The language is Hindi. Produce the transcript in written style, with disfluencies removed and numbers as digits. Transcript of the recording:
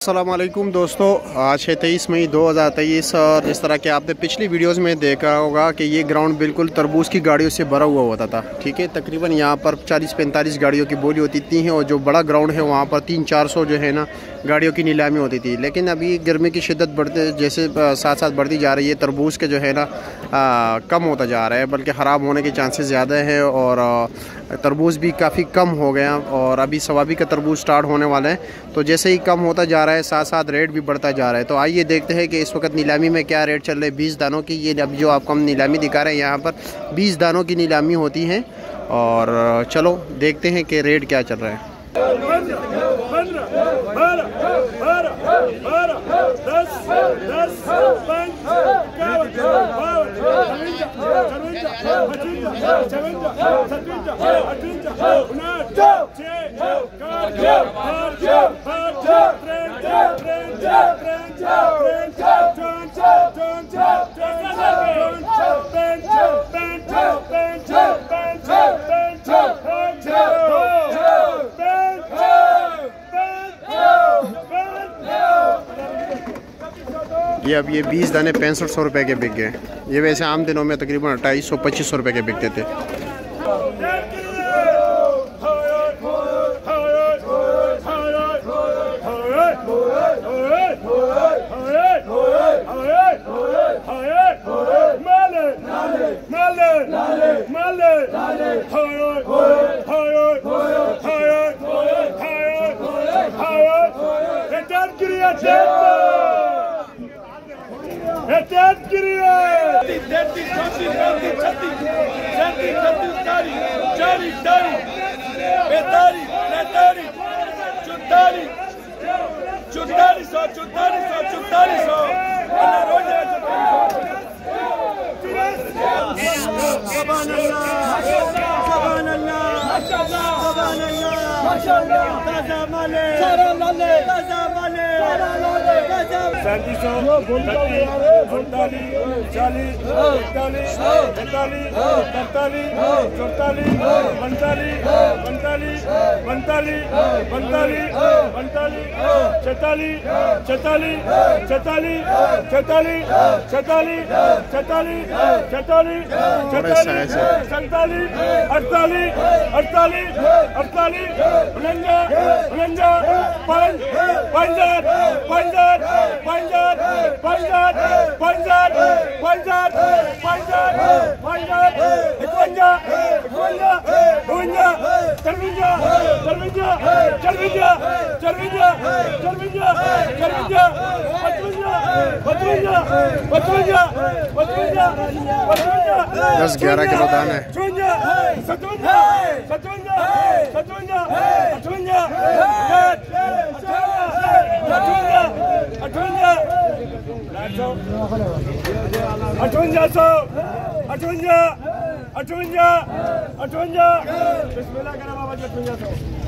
अस्सलामुअलैकुम दोस्तों, आज है 23 मई 2023 और जिस तरह के आपने पिछली वीडियोस में देखा होगा कि ये ग्राउंड बिल्कुल तरबूज की गाड़ियों से भरा हुआ होता था। ठीक है, तकरीबन यहाँ पर 40-45 गाड़ियों की बोली होती थी और जो बड़ा ग्राउंड है वहाँ पर 300-400 जो है ना गाड़ियों की नीलामी होती थी। लेकिन अभी गर्मी की शिद्दत बढ़ते जैसे साथ साथ बढ़ती जा रही है, तरबूज के जो है ना कम होता जा रहा है, बल्कि ख़राब होने के चांसेस ज़्यादा है और तरबूज भी काफ़ी कम हो गया और अभी सवाबी का तरबूज स्टार्ट होने वाला है। तो जैसे ही कम होता जा रहा है साथ साथ रेट भी बढ़ता जा रहा है। तो आइए देखते हैं कि इस वक्त नीलामी में क्या रेट चल रहे हैं 20 दानों की। ये अभी जो आपको हम नीलामी दिखा रहे हैं यहाँ पर 20 दानों की नीलामी होती है और चलो देखते हैं कि रेट क्या चल रहा है। ये 20 दाने 6500 रुपये के बिक गए। ये वैसे आम दिनों में तकरीबन 2800-2500 रुपये के बिकते थे। दस 11 किलो दाना है। 58 बिस्मिल्लाह करा बाबा 58